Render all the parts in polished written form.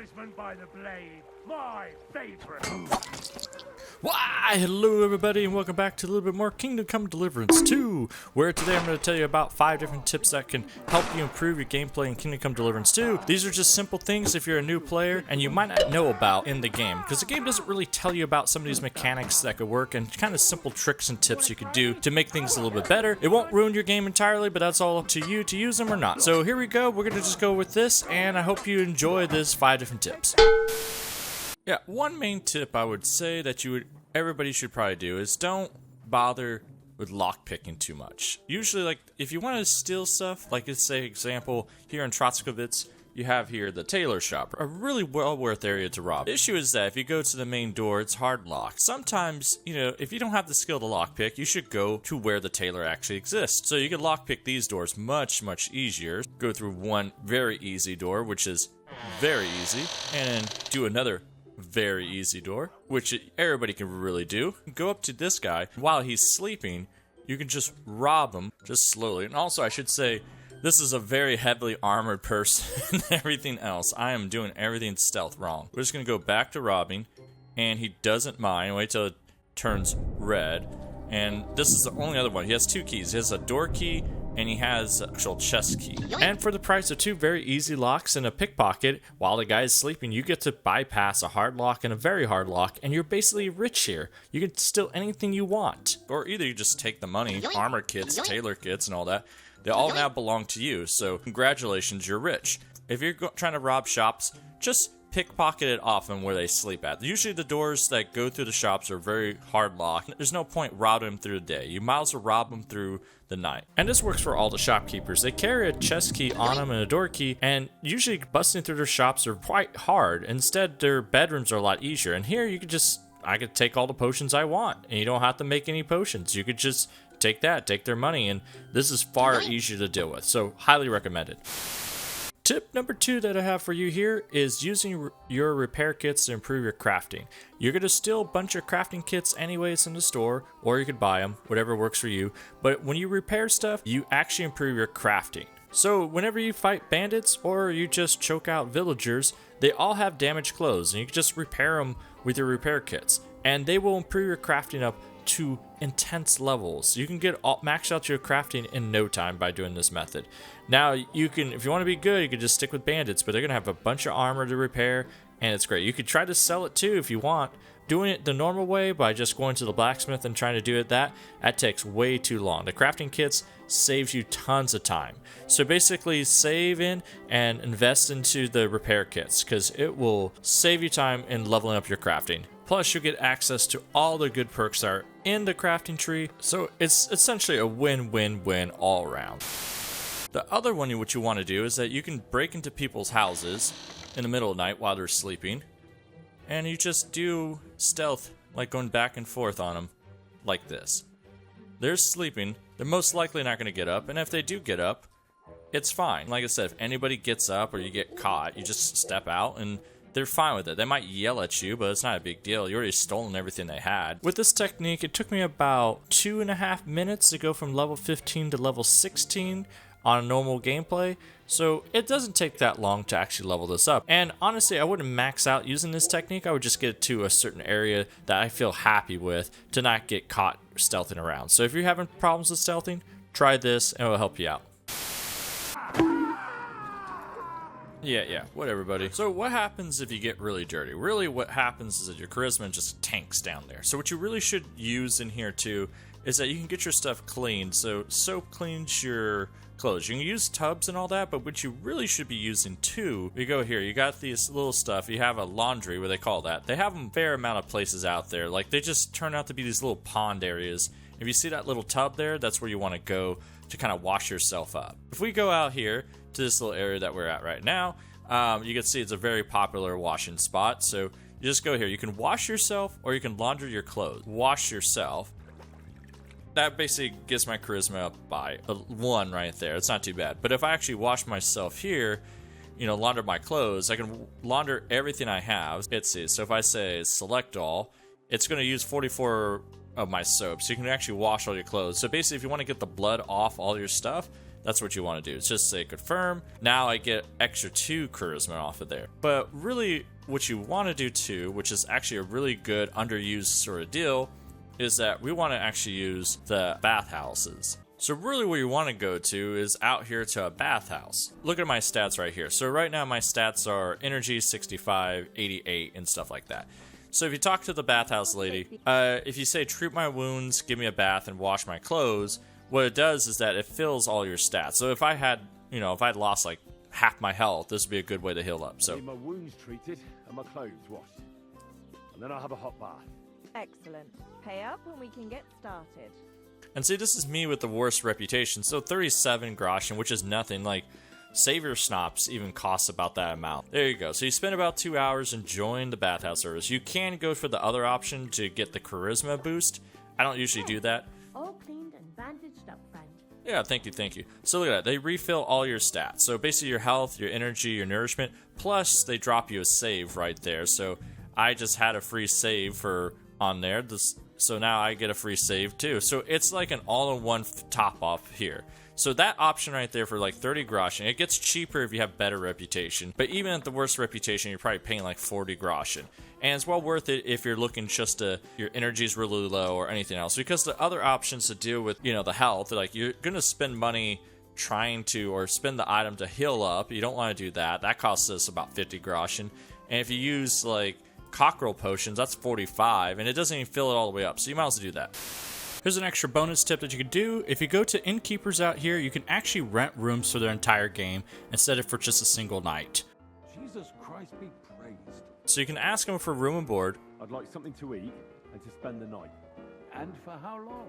Policeman by the blade, my favorite. Why, hello everybody, and welcome back to a little bit more Kingdom Come Deliverance 2, where today I'm going to tell you about 5 different tips that can help you improve your gameplay in Kingdom Come Deliverance 2. These are just simple things if you're a new player and you might not know about in the game, because the game doesn't really tell you about some of these mechanics that could work and kind of simple tricks and tips you could do to make things a little bit better. It won't ruin your game entirely, but that's all up to you to use them or not. So here we go, we're going to just go with this, and I hope you enjoy this 5 different tips. Yeah, one main tip I would say that everybody should probably do is don't bother with lockpicking too much. Usually, like, if you want to steal stuff, like let's say example, here in Trotskovitz, you have here the tailor shop, a really well worth area to rob. The issue is that if you go to the main door, it's hard locked. Sometimes, you know, if you don't have the skill to lockpick, you should go to where the tailor actually exists. So you can lockpick these doors much easier. Go through one very easy door, which is very easy, and then do another very easy door, which everybody can really do. Go up to this guy while he's sleeping. You can just rob him just slowly. And also, I should say, this is a very heavily armored person and everything else. I am doing everything stealth wrong. We're just gonna go back to robbing, and he doesn't mind. Wait till it turns red. And this is the only other one. He has 2 keys. He has a door key and he has an actual chest key. And for the price of 2 very easy locks and a pickpocket, while the guy is sleeping, you get to bypass a hard lock and a very hard lock, and you're basically rich here. You can steal anything you want. Or either you just take the money, armor kits, tailor kits, and all that. They all now belong to you, so congratulations, you're rich. If you're trying to rob shops, just pickpocket it often where they sleep at. Usually the doors that go through the shops are very hard locked. There's no point robbing them through the day. You might as well rob them through the night. And this works for all the shopkeepers. They carry a chest key on them and a door key, and usually busting through their shops are quite hard. Instead, their bedrooms are a lot easier. And here you could I could take all the potions I want, and you don't have to make any potions. You could just take their money, and this is far easier to deal with. So highly recommended. Tip number 2 that I have for you here is using your repair kits to improve your crafting. You're going to steal a bunch of crafting kits anyways in the store, or you could buy them, whatever works for you. But when you repair stuff, you actually improve your crafting. So whenever you fight bandits or you just choke out villagers, they all have damaged clothes, and you can just repair them with your repair kits. And they will improve your crafting up to intense levels. You can get max out your crafting in no time by doing this method. Now you can, if you want to be good, you can just stick with bandits, but they're gonna have a bunch of armor to repair, and it's great. You could try to sell it too if you want. Doing it the normal way by just going to the blacksmith and trying to do it that takes way too long. The crafting kits saves you tons of time. So basically save in and invest into the repair kits, because it will save you time in leveling up your crafting. Plus, you'll get access to all the good perks that are in the crafting tree, so it's essentially a win-win-win all around. The other one what you want to do is that you can break into people's houses in the middle of the night while they're sleeping, and you just do stealth, like going back and forth on them, like this. They're sleeping, they're most likely not going to get up, and if they do get up, it's fine. Like I said, if anybody gets up or you get caught, you just step out and they're fine with it. They might yell at you, but it's not a big deal. You already stolen everything they had. With this technique, it took me about 2.5 minutes to go from level 15 to level 16 on a normal gameplay. So it doesn't take that long to actually level this up. And honestly, I wouldn't max out using this technique. I would just get it to a certain area that I feel happy with to not get caught stealthing around. So if you're having problems with stealthing, try this and it will help you out. Yeah, whatever, buddy. So what happens if you get really dirty? Really, what happens is that your charisma just tanks down there. So what you really should use in here, too, is that you can get your stuff cleaned. So soap cleans your clothes. You can use tubs and all that, but what you really should be using, too, you go here, you got these little stuff. You have a laundry, what they call that. They have a fair amount of places out there. Like, they just turn out to be these little pond areas. If you see that little tub there, that's where you want to go to kind of wash yourself up. If we go out here to this little area that we're at right now, you can see it's a very popular washing spot. So you just go here. You can wash yourself or you can launder your clothes. Wash yourself. That basically gets my charisma up by 1 right there. It's not too bad. But if I actually wash myself here, you know, launder my clothes, I can launder everything I have. Let's see. So if I say select all, it's going to use 44 of my soap. So you can actually wash all your clothes. So basically, if you want to get the blood off all your stuff, that's what you want to do. It's just say confirm. Now I get extra 2 charisma off of there. But really what you want to do too, which is actually a really good underused sort of deal, is that we want to actually use the bathhouses. So really where you want to go to is out here to a bathhouse. Look at my stats right here. So right now my stats are energy 65, 88, and stuff like that. So if you talk to the bathhouse lady, if you say treat my wounds, give me a bath, and wash my clothes, what it does is that it fills all your stats. So if I had, if I'd lost like half my health, this would be a good way to heal up. So I need my wounds treated and my clothes washed, and then I'll have a hot bath. Excellent. Pay up and we can get started. And see, this is me with the worst reputation. So 37 groschen, which is nothing. Like, Savior Snops even costs about that amount. There you go. So you spend about 2 hours enjoying the bathhouse service. You can go for the other option to get the charisma boost. I don't usually do that. All cleaned and bandaged up, friend. Yeah, thank you, thank you. So look at that. They refill all your stats. So basically your health, your energy, your nourishment, plus they drop you a save right there. So I just had a free save on there. So now I get a free save too. So it's like an all-in-one top off here. So that option right there for like 30 groschen, it gets cheaper if you have better reputation. But even at the worst reputation, you're probably paying like 40 groschen. And it's well worth it if you're looking just to, your energy's really low or anything else. Because the other options to deal with, the health, like you're going to spend money trying to, or spend the item to heal up. You don't want to do that. That costs us about 50 groschen. And if you use like cockerel potions, that's 45, and it doesn't even fill it all the way up, so you might as well do that. Here's an extra bonus tip that you can do. If you go to innkeepers out here, you can actually rent rooms for their entire game instead of for just a single night. Jesus Christ be praised. So you can ask them for room and board. I'd like something to eat and to spend the night. And for how long?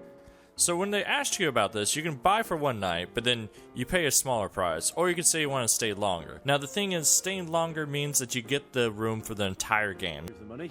So when they ask you about this, you can buy for one night, but then you pay a smaller price, or you can say you want to stay longer. Now the thing is, staying longer means that you get the room for the entire game. Here's the money.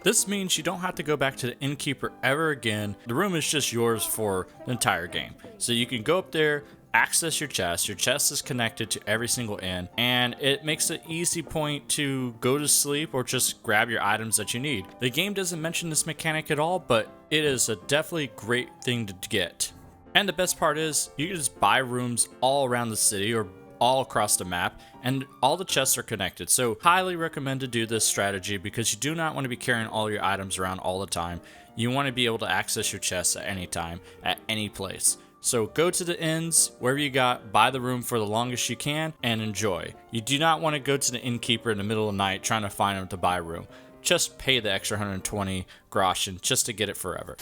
This means you don't have to go back to the innkeeper ever again. The room is just yours for the entire game. So you can go up there, access your chest. Your chest is connected to every single inn, and it makes an easy point to go to sleep or just grab your items that you need. The game doesn't mention this mechanic at all, but it is a definitely great thing to get. And the best part is, you can just buy rooms all around the city or all across the map, and all the chests are connected. So highly recommend to do this strategy because you do not want to be carrying all your items around all the time. You want to be able to access your chests at any time, at any place. So go to the inns, wherever you got, buy the room for the longest you can, and enjoy. You do not want to go to the innkeeper in the middle of the night trying to find him to buy room. Just pay the extra 120 groschen just to get it forever.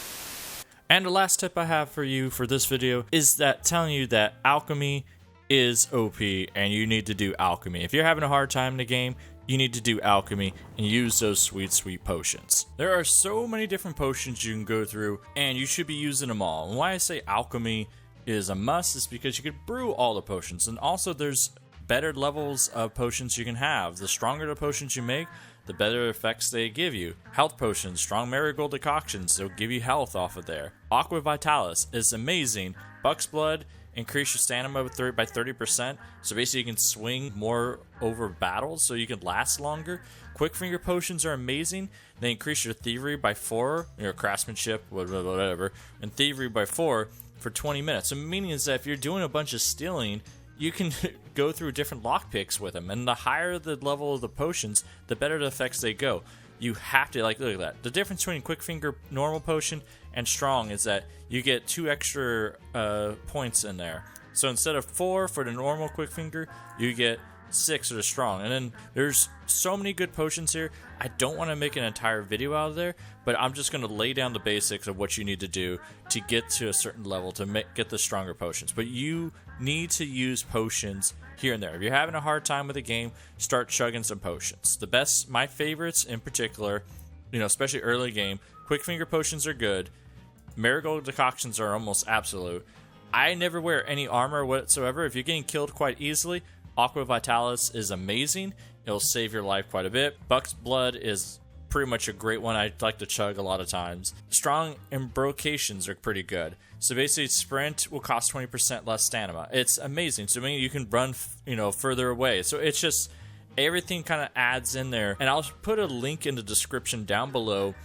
And the last tip I have for you for this video is that telling you that alchemy is OP and you need to do alchemy. If you're having a hard time in the game, you need to do alchemy and use those sweet potions. There are so many different potions you can go through, and you should be using them all. And why I say alchemy is a must is because you can brew all the potions, and also there's better levels of potions you can have. The stronger the potions you make, the better effects they give you. Health potions, strong marigold decoctions, they'll give you health off of there. Aqua Vitalis is amazing. Buck's Blood, increase your stamina by 30%, so basically you can swing more over battles so you can last longer. Quick finger potions are amazing. They increase your thievery by 4, your craftsmanship, whatever, and thievery by 4 for 20 minutes. So meaning is that if you're doing a bunch of stealing, you can go through different lockpicks with them, and the higher the level of the potions, the better the effects they go. You have to, like, look at that. The difference between quick finger normal potion and strong is that you get 2 extra points in there. So instead of 4 for the normal quick finger, you get 6 for the strong. And then there's so many good potions here. I don't want to make an entire video out of there, but I'm just going to lay down the basics of what you need to do to get to a certain level to get the stronger potions. But you need to use potions here and there. If you're having a hard time with the game, start chugging some potions. The best, my favorites in particular, especially early game, quick finger potions are good. Marigold decoctions are almost absolute. I never wear any armor whatsoever. If you're getting killed quite easily, Aqua Vitalis is amazing. It'll save your life quite a bit. Buck's Blood is pretty much a great one. I like to chug a lot of times. Strong Embrocations are pretty good. So basically, sprint will cost 20% less stamina. It's amazing. So meaning you can run, further away. So it's just everything kind of adds in there. And I'll put a link in the description down below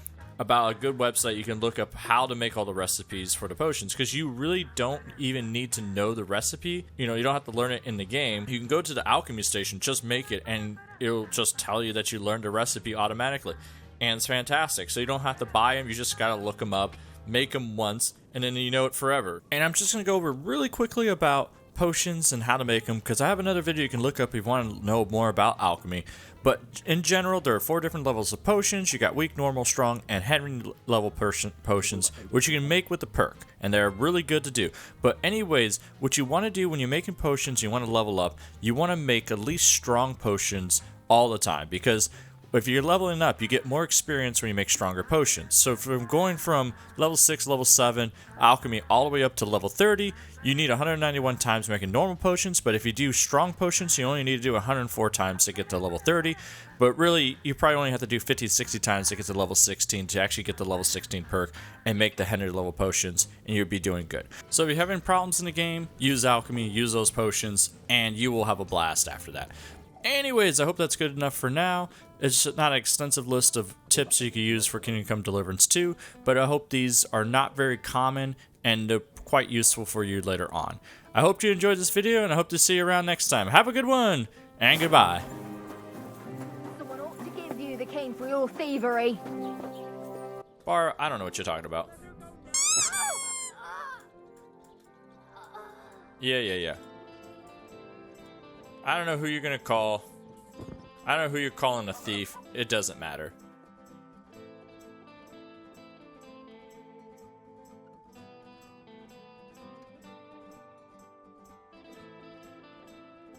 about a good website, you can look up how to make all the recipes for the potions, because you really don't even need to know the recipe. You know, you don't have to learn it in the game. You can go to the Alchemy station, just make it, and it'll just tell you that you learned a recipe automatically. And it's fantastic. So you don't have to buy them, you just gotta look them up, make them once, and then you know it forever. And I'm just gonna go over really quickly about potions and how to make them, because I have another video you can look up if you want to know more about alchemy. But in general, there are 4 different levels of potions. You got weak, normal, strong, and Henry level potions, which you can make with the perk, and they're really good to do. But anyways, what you want to do when you're making potions, you want to level up, you want to make at least strong potions all the time, because if you're leveling up, you get more experience when you make stronger potions. So from going from level 6, level 7, alchemy, all the way up to level 30, you need 191 times making normal potions, but if you do strong potions, you only need to do 104 times to get to level 30. But really, you probably only have to do 50 to 60 times to get to level 16 to actually get the level 16 perk and make the Henry level potions, and you'll be doing good. So if you're having problems in the game, use alchemy, use those potions, and you will have a blast after that. Anyways, I hope that's good enough for now. It's not an extensive list of tips you can use for Kingdom Come Deliverance 2, but I hope these are not very common and they're quite useful for you later on. I hope you enjoyed this video, and I hope to see you around next time. Have a good one, and goodbye. Someone ought to give you the cane for your thievery. Bar, I don't know what you're talking about. Yeah. I don't know who you're gonna call. I don't know who you're calling a thief. It doesn't matter.